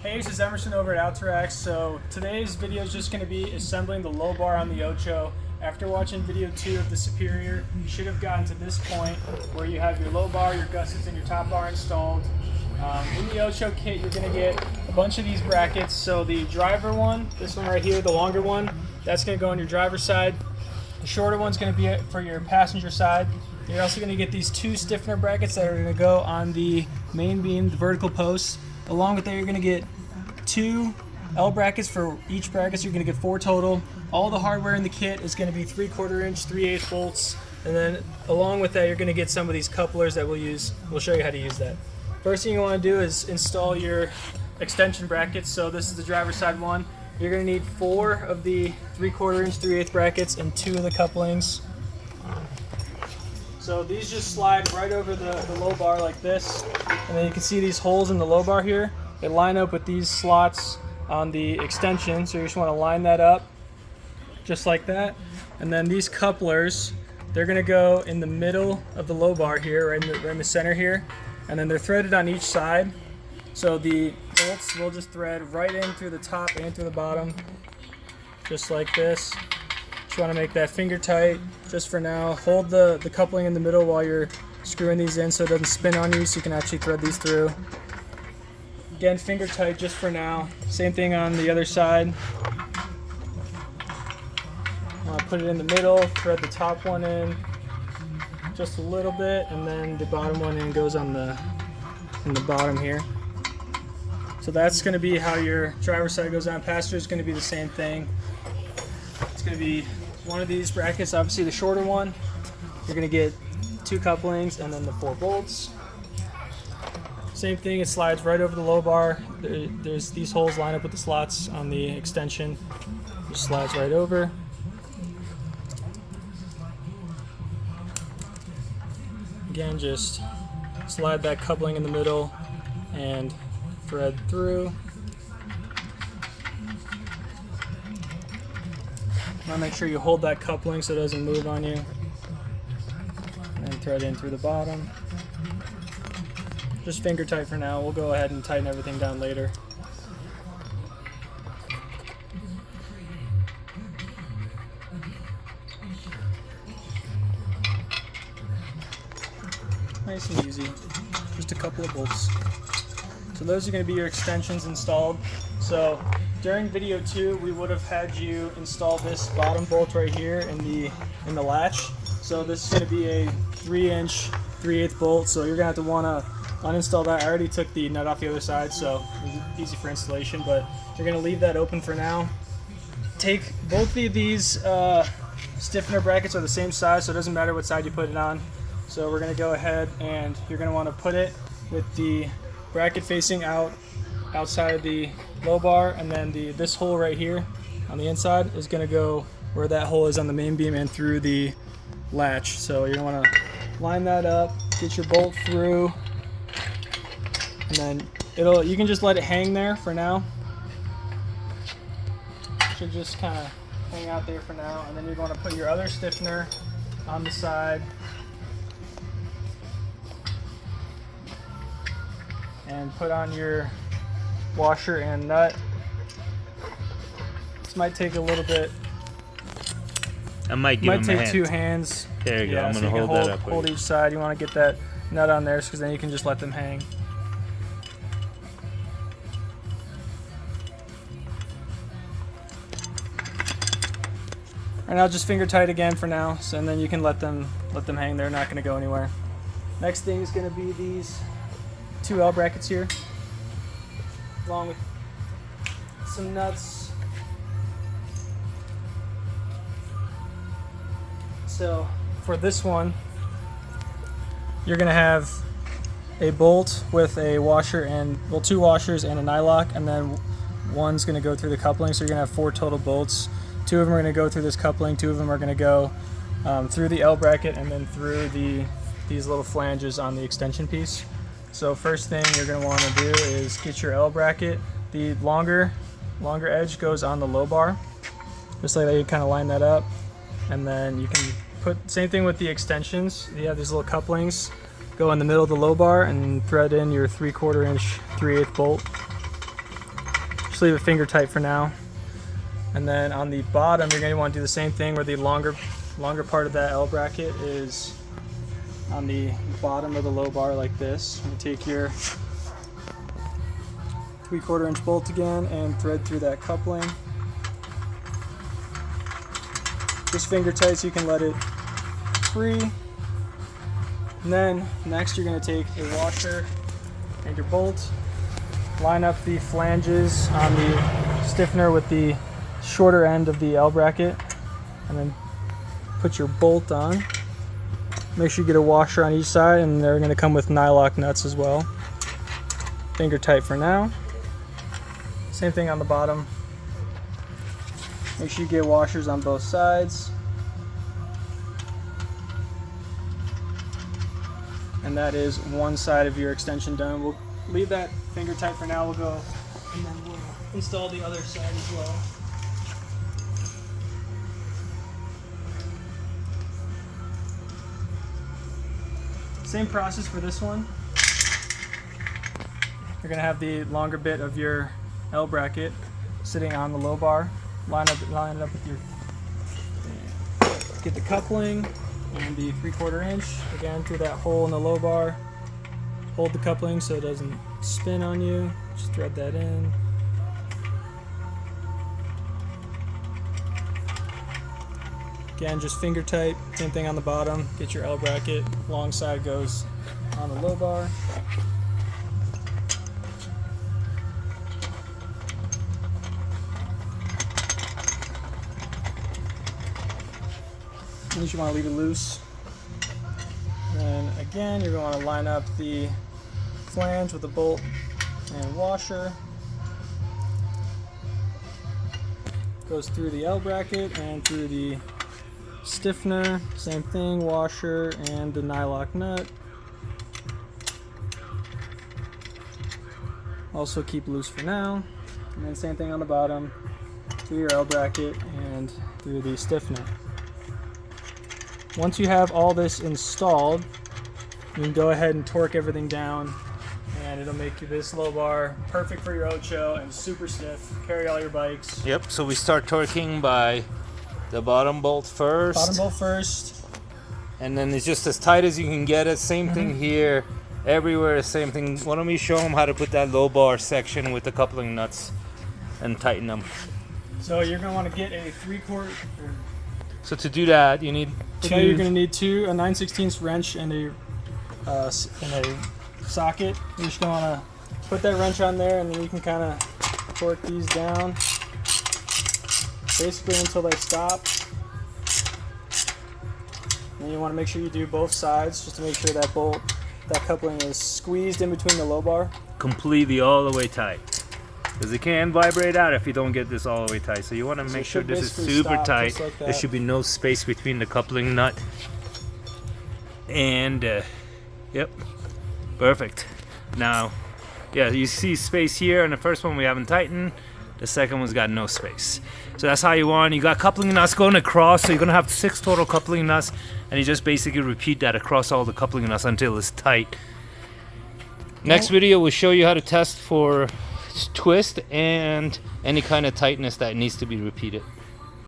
Hey, this is Emerson over at Alta. So today's video is just going to be assembling the low bar on the OCHO. After watching video 2 of the Superior, you should have gotten to this point where you have your low bar, your gussets, and your top bar installed. In the OCHO kit, you're going to get a bunch of these brackets. So the driver one, this one right here, the longer one, that's going to go on your driver's side. The shorter one's going to be for your passenger side. You're also going to get these 2 stiffener brackets that are going to go on the main beam, the vertical posts. Along with that, you're going to get 2 L brackets for each bracket, so you're going to get 4 total. All the hardware in the kit is going to be 3/4 inch, 3/8 bolts, and then along with that, you're going to get some of these couplers that we'll use. We'll show you how to use that. First thing you want to do is install your extension brackets. So this is the driver's side one. You're going to need 4 of the 3/4 inch, 3/8 brackets and 2 of the couplings. So these just slide right over the low bar like this, and then you can see these holes in the low bar here. They line up with these slots on the extension, so you just want to line that up just like that. And then these couplers, they're going to go in the middle of the low bar here, right in the center here, and then they're threaded on each side. So the bolts will just thread right in through the top and through the bottom, just like this. Just want to make that finger tight just for now. Hold the coupling in the middle while you're screwing these in so it doesn't spin on you, so you can actually thread these through. Again, finger tight just for now. Same thing on the other side. Put it in the middle, thread the top one in just a little bit, and then the bottom one in goes on in the bottom here. So that's going to be how your driver's side goes on. Passenger is going to be the same thing. It's going to be one of these brackets, obviously the shorter one. You're going to get 2 couplings and then the 4 bolts. Same thing, it slides right over the low bar. There's these holes line up with the slots on the extension. Just slides right over. Again, just slide that coupling in the middle and thread through. Want to make sure you hold that coupling so it doesn't move on you. And then thread in through the bottom. Just finger tight for now. We'll go ahead and tighten everything down later. Nice and easy. Just a couple of bolts. So those are going to be your extensions installed. So during video 2, we would have had you install this bottom bolt right here in the latch. So this is going to be a 3-inch, 3/8 bolt. So you're going to have to want to uninstall that. I already took the nut off the other side, so it's easy for installation. But you're going to leave that open for now. Take both of these stiffener brackets are the same size, so it doesn't matter what side you put it on. So we're going to go ahead and you're going to want to put it with the bracket facing outside of the low bar, and then this hole right here on the inside is going to go where that hole is on the main beam and through the latch. So you're going to want to line that up, get your bolt through, and then you can just let it hang there for now. It should just kind of hang out there for now, and then you're going to put your other stiffener on the side. And put on your washer and nut. This might take a little bit. I might give him a hand. 2 hands. There you go. I'm going to hold that up. Hold each side. You want to get that nut on there because then you can just let them hang. And I'll just finger tight again for now, so and then you can let them hang. They're not going to go anywhere. Next thing is going to be these 2 L brackets here, along with some nuts. So for this one, you're going to have a bolt with a washer and, well, 2 washers and a nylock, and then one's going to go through the coupling. So you're going to have 4 total bolts. 2 of them are going to go through this coupling, 2 of them are going to go through the L bracket and then through these little flanges on the extension piece. So first thing you're going to want to do is get your L bracket. The longer edge goes on the low bar. Just like that, you kind of line that up. And then you can put, same thing with the extensions. You have these little couplings. Go in the middle of the low bar and thread in your 3/4 inch 3/8 bolt. just leave it finger tight for now. And then on the bottom, you're going to want to do the same thing where the longer part of that L bracket is on the bottom of the low bar like this. You take your 3/4 inch bolt again and thread through that coupling. Just finger tight so you can let it free. And then next you're going to take a washer and your bolt, line up the flanges on the stiffener with the shorter end of the L bracket, and then put your bolt on. Make sure you get a washer on each side, and they're going to come with nylock nuts as well. Finger tight for now. Same thing on the bottom. Make sure you get washers on both sides. And that is one side of your extension done. We'll leave that finger tight for now. We'll go and then we'll install the other side as well. Same process for this one. You're gonna have the longer bit of your L bracket sitting on the low bar. Line it up with your, get the coupling and the 3/4 inch again through that hole in the low bar. Hold the coupling so it doesn't spin on you. Just thread that in. Again, just finger tight. Same thing on the bottom. Get your L bracket. Long side goes on the low bar. You just want to leave it loose. Then again, you're going to line up the flange with the bolt and washer. Goes through the L bracket and through the stiffener. Same thing, washer and the nylock nut. Also keep loose for now. And then same thing on the bottom, through your L bracket and through the stiffener. Once you have all this installed, you can go ahead and torque everything down, and it'll make this low bar perfect for your OCHO and super stiff. Carry all your bikes. Yep, so we start torquing by the bottom bolt first. Bottom bolt first. And then it's just as tight as you can get it. Same thing here. Everywhere, same thing. Why don't we show them how to put that low bar section with the coupling nuts and tighten them. So you're going to want to get a 3/4. So to do that, you need two. You're going to need a 9/16 wrench and a socket. You're just going to want to put that wrench on there, and then you can kind of torque these down, basically until they stop. And you want to make sure you do both sides, just to make sure that coupling is squeezed in between the low bar. Completely all the way tight. Because it can vibrate out if you don't get this all the way tight. So you want to make sure this is super tight. Like there should be no space between the coupling nut and yep, perfect. Now, yeah, you see space here, and the first one we haven't tightened. The second one's got no space. So that's how you want. You got coupling nuts going across, so you're gonna have 6 total coupling nuts, and you just basically repeat that across all the coupling nuts until it's tight. Next video will show you how to test for twist and any kind of tightness that needs to be repeated.